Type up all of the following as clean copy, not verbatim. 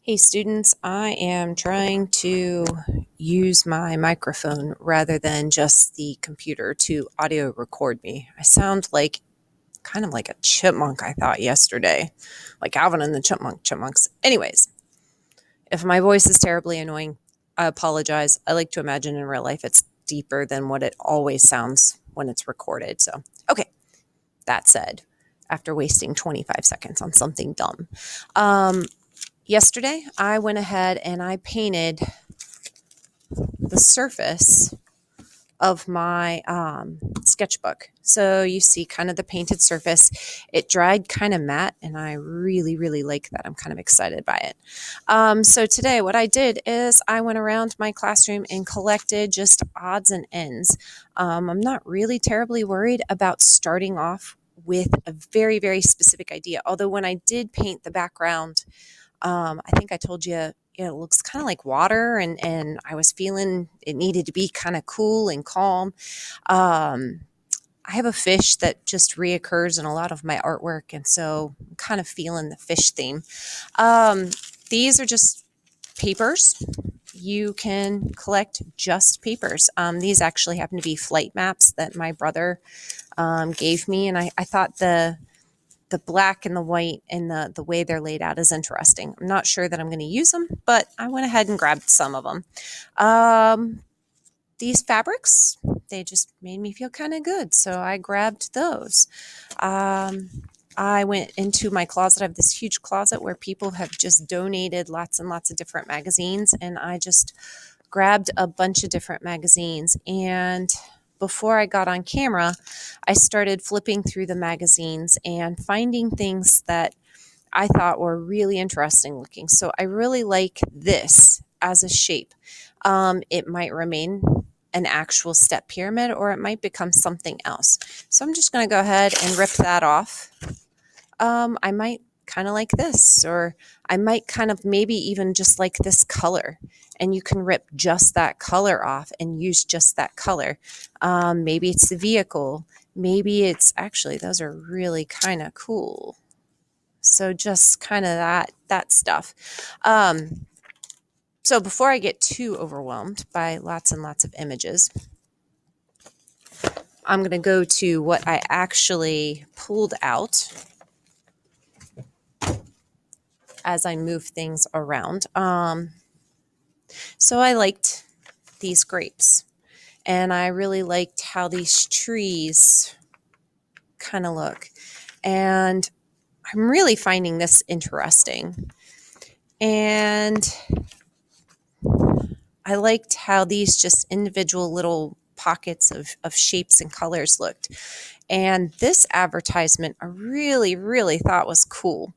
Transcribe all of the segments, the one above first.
Hey students, I am trying to use my microphone rather than just the computer to audio record me. I sound like kind of like a chipmunk, I thought yesterday, like Alvin and the Chipmunks. Anyways, if my voice is terribly annoying, I apologize. I like to imagine in real life it's deeper than what it always sounds when it's recorded. So, okay, that said, after wasting 25 seconds on something dumb. Yesterday, I went ahead and I painted the surface of my sketchbook. So you see kind of the painted surface. It dried kind of matte, and I really, really like that. I'm kind of excited by it. So today, what I did is I went around my classroom and collected just odds and ends. I'm not really terribly worried about starting off with a very, very specific idea. Although when I did paint the background, I think I told you, it looks kind of like water, and I was feeling it needed to be kind of cool and calm. Um, I have a fish that just reoccurs in a lot of my artwork, and so I'm kind of feeling the fish theme. Um, these are just papers. You can collect just papers. These actually happen to be flight maps that my brother gave me, and I thought the black and the white and the way they're laid out is interesting. I'm not sure that I'm going to use them, but I went ahead and grabbed some of them. These fabrics, they just made me feel kind of good, so I grabbed those. I went into my closet. I have this huge closet where people have just donated lots and lots of different magazines, and I just grabbed a bunch of different magazines. And before I got on camera, I started flipping through the magazines and finding things that I thought were really interesting looking. So I really like this as a shape. It might remain an actual step pyramid, or it might become something else. So I'm just going to go ahead and rip that off. I might kind of like this, or I might kind of maybe even just like this color, and you can rip just that color off and use just that color. Maybe it's the vehicle. Maybe it's actually, those are really kind of cool. So just kind of that stuff. So before I get too overwhelmed by lots and lots of images, I'm going to go to what I actually pulled out as I move things around. So I liked these grapes, and I really liked how these trees kind of look. And I'm really finding this interesting. And I liked how these just individual little pockets of shapes and colors looked. And this advertisement I really, really thought was cool.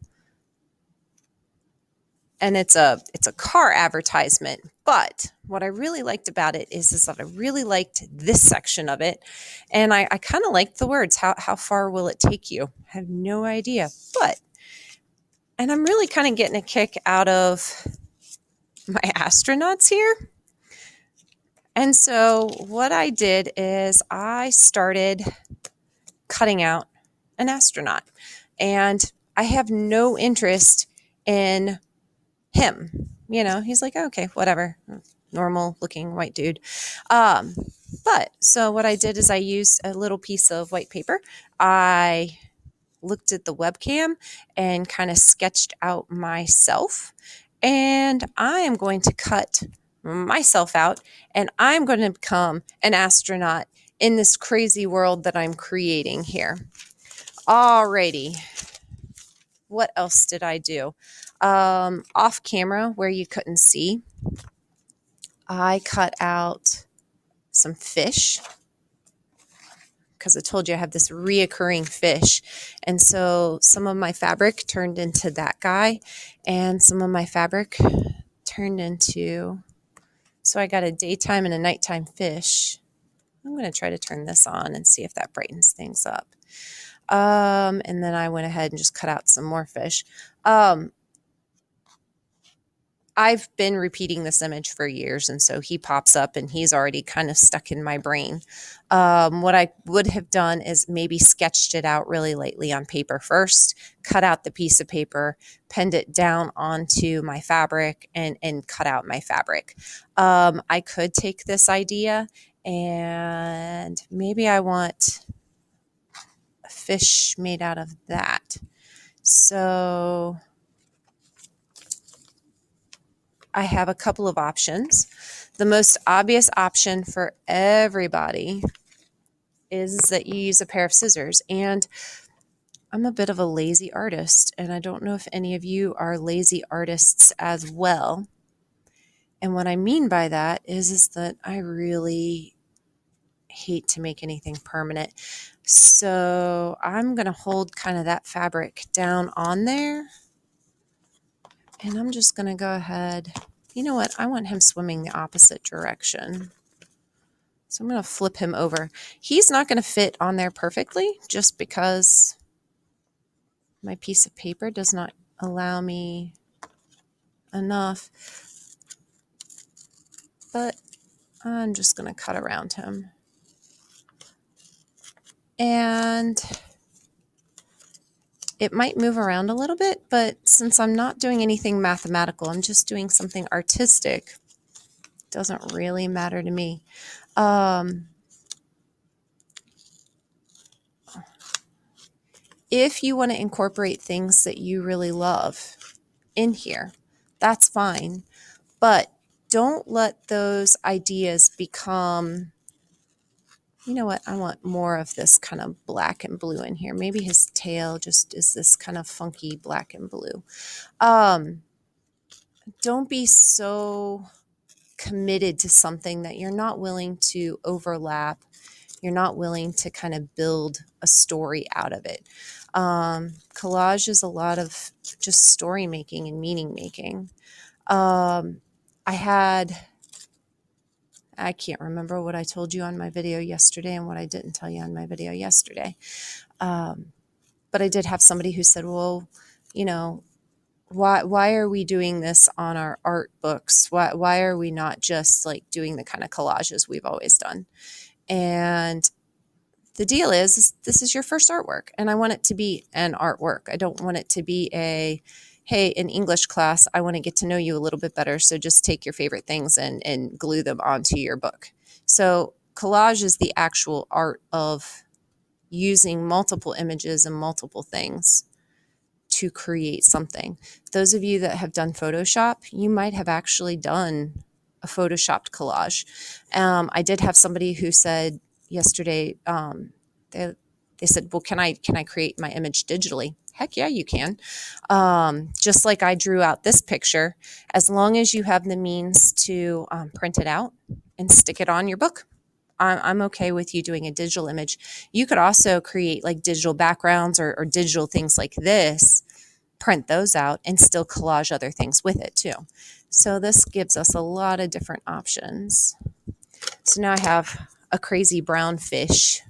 And it's a car advertisement, but what I really liked about it is that I really liked this section of it, and I kind of liked the words. How far will it take you? I have no idea, and I'm really kind of getting a kick out of my astronauts here. And so what I did is I started cutting out an astronaut, and I have no interest in him. You know, he's like, okay, whatever, normal looking white dude. Um, but so what I did is I used a little piece of white paper. I looked at the webcam and kind of sketched out myself. And I am going to cut myself out, and I'm going to become an astronaut in this crazy world that I'm creating here. Alrighty. What else did I do? Off camera, where you couldn't see, I cut out some fish, because I told you I have this reoccurring fish. And so some of my fabric turned into that guy, and some of my fabric turned into, so I got a daytime and a nighttime fish. I'm going to try to turn this on and see if that brightens things up. And then I went ahead and just cut out some more fish. I've been repeating this image for years, and so he pops up and he's already kind of stuck in my brain. What I would have done is maybe sketched it out really lightly on paper first, cut out the piece of paper, pinned it down onto my fabric, and cut out my fabric. I could take this idea and maybe I want a fish made out of that. So I have a couple of options. The most obvious option for everybody is that you use a pair of scissors. And I'm a bit of a lazy artist, and I don't know if any of you are lazy artists as well. And what I mean by that is that I really hate to make anything permanent. So I'm going to hold kind of that fabric down on there. And I'm just going to go ahead. You know what? I want him swimming the opposite direction. So I'm going to flip him over. He's not going to fit on there perfectly just because my piece of paper does not allow me enough. But I'm just going to cut around him. And it might move around a little bit, but since I'm not doing anything mathematical, I'm just doing something artistic, it doesn't really matter to me. If you want to incorporate things that you really love in here, that's fine. But don't let those ideas become, you know what, I want more of this kind of black and blue in here. Maybe his tail just is this kind of funky black and blue. Don't be so committed to something that you're not willing to overlap. You're not willing to kind of build a story out of it. Collage is a lot of just story making and meaning making. I can't remember what I told you on my video yesterday and what I didn't tell you on my video yesterday. But I did have somebody who said, well, you know, why are we doing this on our art books? Why are we not just like doing the kind of collages we've always done? And the deal is this is your first artwork, and I want it to be an artwork. I don't want it to be hey, in English class, I want to get to know you a little bit better, so just take your favorite things and glue them onto your book. So collage is the actual art of using multiple images and multiple things to create something. Those of you that have done Photoshop, you might have actually done a Photoshopped collage. I did have somebody who said yesterday, they said, well, can I create my image digitally? Heck yeah, you can. Just like I drew out this picture, as long as you have the means to print it out and stick it on your book, I'm okay with you doing a digital image. You could also create like digital backgrounds or digital things like this, print those out, and still collage other things with it too. So this gives us a lot of different options. So now I have a crazy brown fish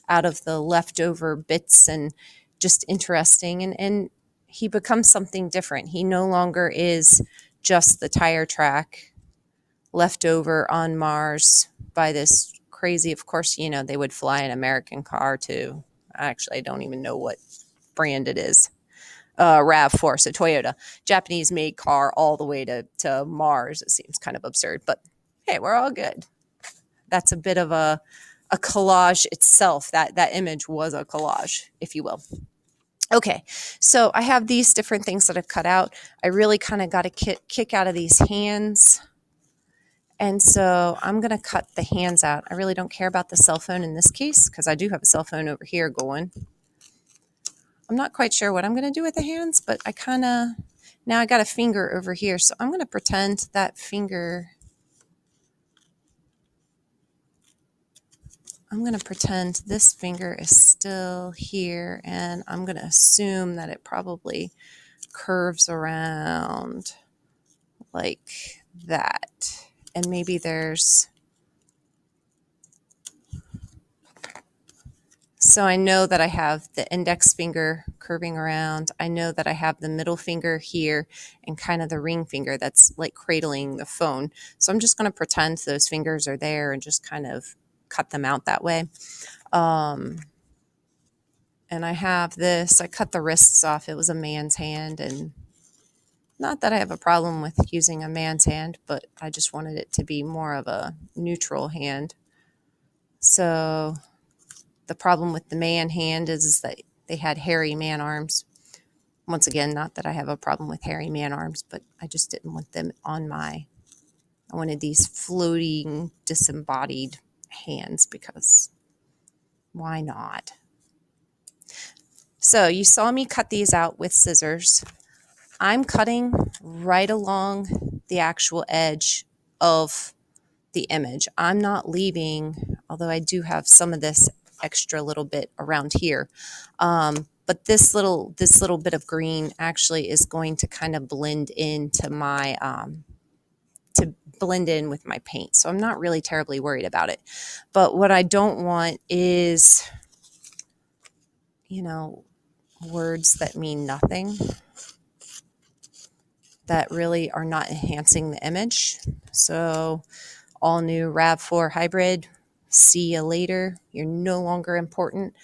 out of the leftover bits and just interesting. And he becomes something different. He no longer is just the tire track left over on Mars by this crazy, of course, you know, they would fly an American car to, actually, I don't even know what brand it is. RAV4, so Toyota, Japanese made car all the way to Mars. It seems kind of absurd, but hey, we're all good. That's a bit of a collage itself. That image was a collage, if you will. Okay, so I have these different things that I've cut out. I really kind of got a kick out of these hands. And so I'm going to cut the hands out. I really don't care about the cell phone in this case because I do have a cell phone over here going. I'm not quite sure what I'm going to do with the hands, but I kind of, now I got a finger over here. So I'm going to pretend that finger, I'm going to pretend this finger is still here, and I'm going to assume that it probably curves around like that. And maybe there's So I know that I have the index finger curving around. I know that I have the middle finger here and kind of the ring finger that's like cradling the phone. So I'm just going to pretend those fingers are there and just kind of cut them out that way. And I have this, I cut the wrists off. It was a man's hand, and not that I have a problem with using a man's hand, but I just wanted it to be more of a neutral hand. So the problem with the man hand is that they had hairy man arms. Once again, not that I have a problem with hairy man arms, but I just didn't want them on I wanted these floating, disembodied hands because why not? So you saw me cut these out with scissors. I'm cutting right along the actual edge of the image. I'm not leaving, although I do have some of this extra little bit around here. But this little bit of green actually is going to kind of blend into my to blend in with my paint. So I'm not really terribly worried about it. But what I don't want is, you know, words that mean nothing, that really are not enhancing the image. So all new RAV4 hybrid, see you later. You're no longer important,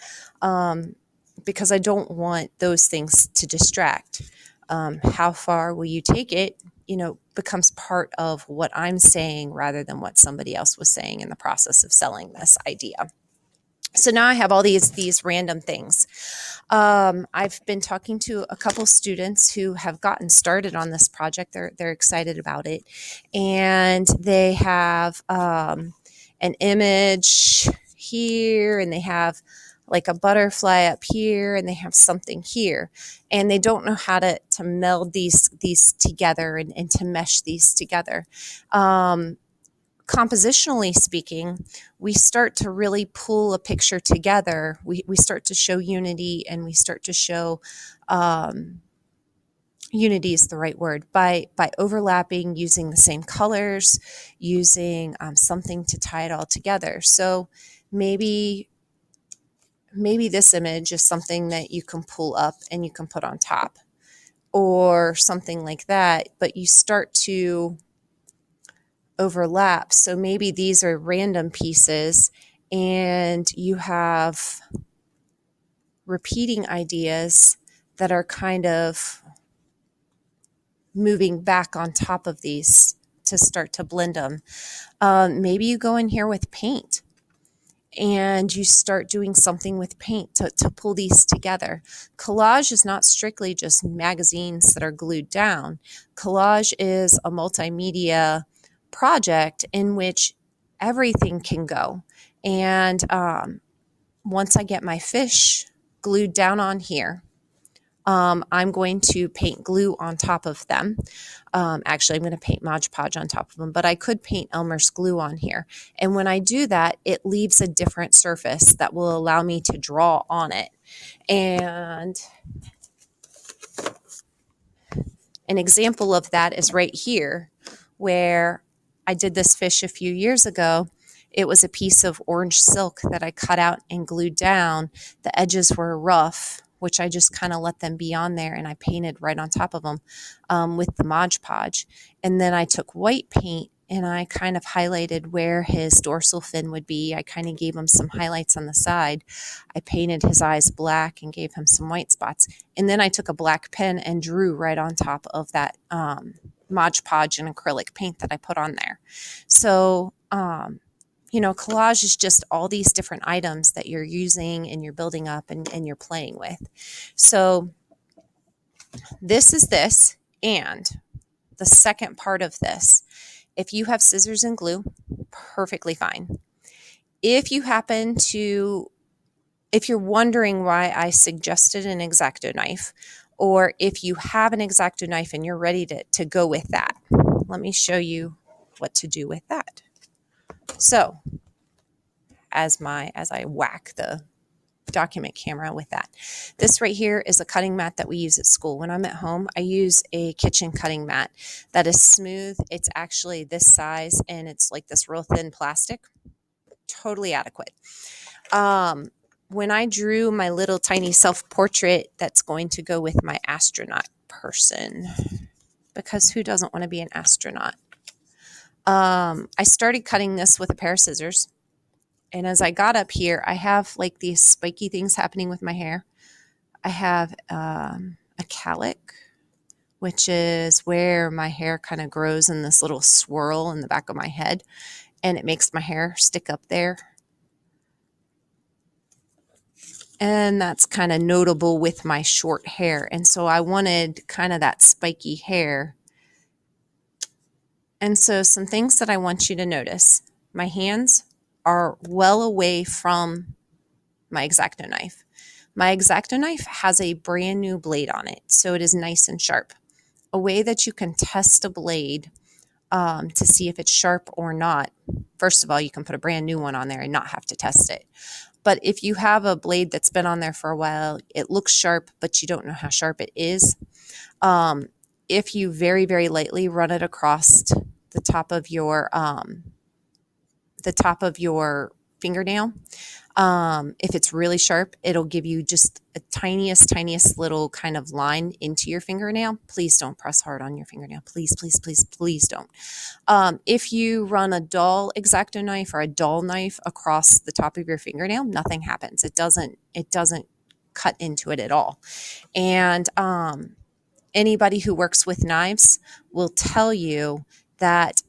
because I don't want those things to distract. How far will you take it, becomes part of what I'm saying rather than what somebody else was saying in the process of selling this idea. So now I have all these random things. I've been talking to a couple students who have gotten started on this project. They're excited about it, and they have an image here, and they have like a butterfly up here, and they have something here, and they don't know how to meld these together and to mesh these together. Compositionally speaking, we start to really pull a picture together. We start to show unity, and we start to show unity is the right word, by overlapping, using the same colors, using something to tie it all together. So maybe this image is something that you can pull up and you can put on top, or something like that, but you start to overlap. So maybe these are random pieces, and you have repeating ideas that are kind of moving back on top of these to start to blend them. Maybe you go in here with paint, and you start doing something with paint to pull these together. Collage is not strictly just magazines that are glued down. Collage is a multimedia project in which everything can go. And once I get my fish glued down on here, I'm going to paint glue on top of them. Actually, I'm going to paint Mod Podge on top of them, but I could paint Elmer's glue on here. And when I do that, it leaves a different surface that will allow me to draw on it. And an example of that is right here, where I did this fish a few years ago. It was a piece of orange silk that I cut out and glued down. The edges were rough, which I just kind of let them be on there, and I painted right on top of them with the Mod Podge. And then I took white paint and I kind of highlighted where his dorsal fin would be. I kind of gave him some highlights on the side. I painted his eyes black and gave him some white spots. And then I took a black pen and drew right on top of that Mod Podge and acrylic paint that I put on there. So, collage is just all these different items that you're using and you're building up and you're playing with. So this is this. And the second part of this, if you have scissors and glue, perfectly fine. If you're wondering why I suggested an X-Acto knife, or if you have an X-Acto knife and you're ready to go with that, let me show you what to do with that. So as I whack the document camera with that, this right here is a cutting mat that we use at school. When I'm at home, I use a kitchen cutting mat that is smooth. It's actually this size, and it's like this real thin plastic. Totally adequate. when I drew my little tiny self-portrait that's going to go with my astronaut person, because who doesn't want to be an astronaut? I started cutting this with a pair of scissors. And as I got up here, I have like these spiky things happening with my hair. I have a cowlick, which is where my hair kind of grows in this little swirl in the back of my head. And it makes my hair stick up there. And that's kind of notable with my short hair. And so I wanted kind of that spiky hair. And so some things that I want you to notice. My hands are well away from my X-Acto knife. My X-Acto knife has a brand new blade on it, so it is nice and sharp. A way that you can test a blade to see if it's sharp or not. First of all, you can put a brand new one on there and not have to test it. But if you have a blade that's been on there for a while, it looks sharp, but you don't know how sharp it is. If you very, very lightly run it across the top of your fingernail, if it's really sharp, it'll give you just a tiniest little kind of line into your fingernail. Please don't press hard on your fingernail. Please, please, please, please don't. If you run a dull X-Acto knife or a dull knife across the top of your fingernail, nothing happens. It doesn't cut into it at all. And anybody who works with knives will tell you that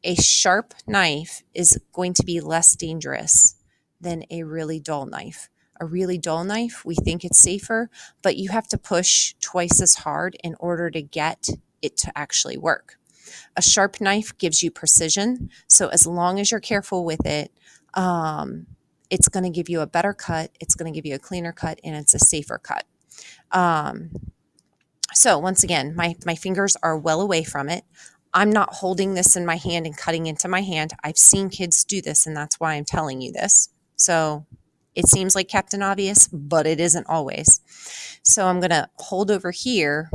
a sharp knife is going to be less dangerous than a really dull knife. A really dull knife, we think it's safer, but you have to push twice as hard in order to get it to actually work. A sharp knife gives you precision, so as long as you're careful with it, it's going to give you a better cut, it's going to give you a cleaner cut, and it's a safer cut. So once again, my fingers are well away from it. I'm not holding this in my hand and cutting into my hand. I've seen kids do this, and that's why I'm telling you this. So it seems like Captain Obvious, but it isn't always. So I'm going to hold over here.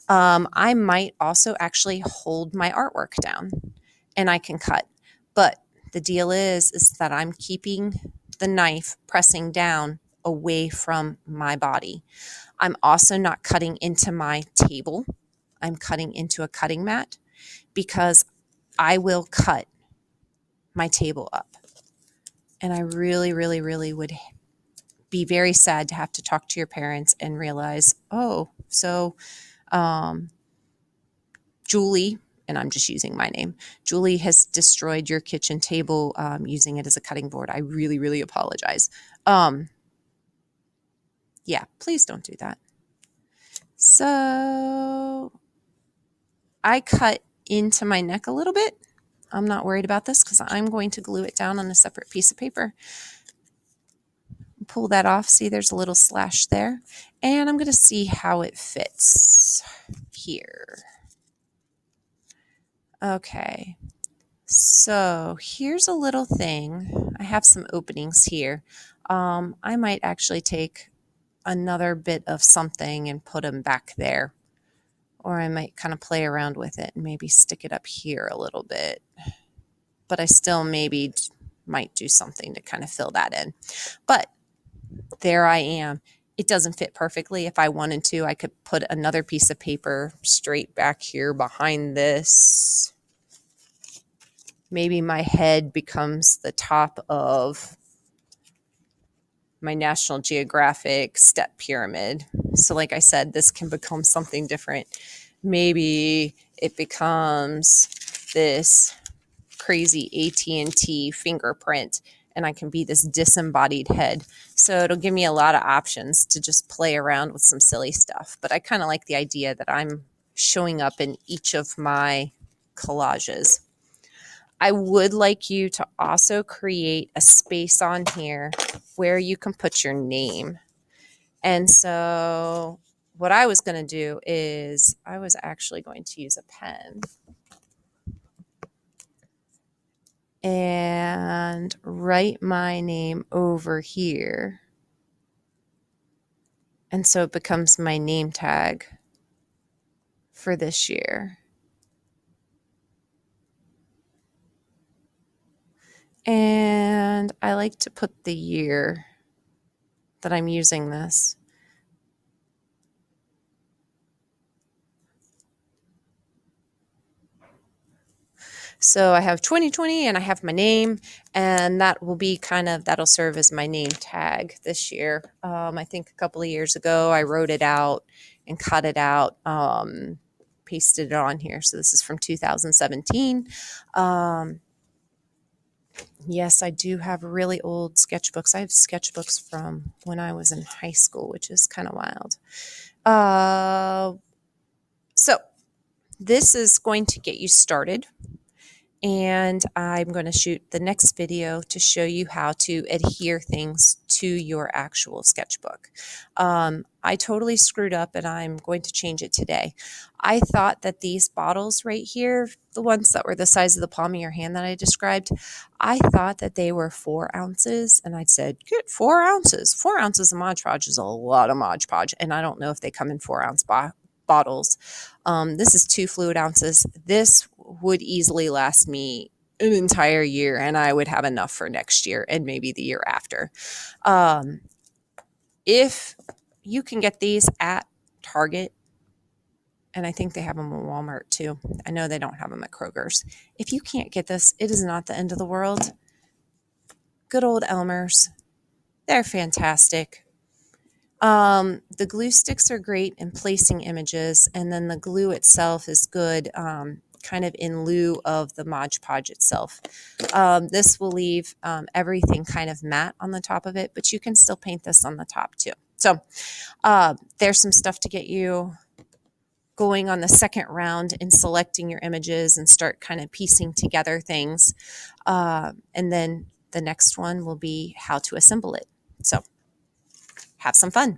I might also actually hold my artwork down, and I can cut. But the deal is that I'm keeping the knife pressing down away from my body. I'm also not cutting into my table. I'm cutting into a cutting mat because I will cut my table up. And I really, really, really would be very sad to have to talk to your parents and realize, oh, so Julie, and I'm just using my name, Julie has destroyed your kitchen table using it as a cutting board. I really, really apologize. Yeah, please don't do that. So I cut into my neck a little bit. I'm not worried about this because I'm going to glue it down on a separate piece of paper. Pull that off. See, there's a little slash there. And I'm going to see how it fits here. Okay. So here's a little thing. I have some openings here. I might actually take another bit of something and put them back there. Or I might kind of play around with it and maybe stick it up here a little bit. But I still maybe might do something to kind of fill that in. But there I am. It doesn't fit perfectly. If I wanted to, I could put another piece of paper straight back here behind this. Maybe my head becomes the top of my National Geographic step pyramid. So like I said, this can become something different. Maybe it becomes this crazy AT&T fingerprint and I can be this disembodied head. So it'll give me a lot of options to just play around with some silly stuff. But I kind of like the idea that I'm showing up in each of my collages. I would like you to also create a space on here where you can put your name. And so what I was going to do is I was actually going to use a pen and write my name over here. And so it becomes my name tag for this year. And I like to put the year that I'm using this. So I have 2020 and I have my name, and that will be that'll serve as my name tag this year. I think a couple of years ago I wrote it out and cut it out, pasted it on here. So this is from 2017. Yes, I do have really old sketchbooks. I have sketchbooks from when I was in high school, which is kind of wild. So this is going to get you started. And I'm going to shoot the next video to show you how to adhere things to your actual sketchbook. I totally screwed up and I'm going to change it today. I thought that these bottles right here, the ones that were the size of the palm of your hand that I described, I thought that they were 4 ounces. And I said, good, 4 ounces. 4 ounces of Mod Podge is a lot of Mod Podge. And I don't know if they come in 4-ounce bottles. This is 2 fluid ounces. This would easily last me an entire year, and I would have enough for next year and maybe the year after. If you can get these at Target, and I think they have them at Walmart too. I know they don't have them at Kroger's. If you can't get this, it is not the end of the world. Good old Elmer's. They're fantastic. The glue sticks are great in placing images, and then the glue itself is good kind of in lieu of the Mod Podge itself. This will leave everything kind of matte on the top of it, but you can still paint this on the top too. So there's some stuff to get you going on the second round in selecting your images and start kind of piecing together things. And then the next one will be how to assemble it. So have some fun.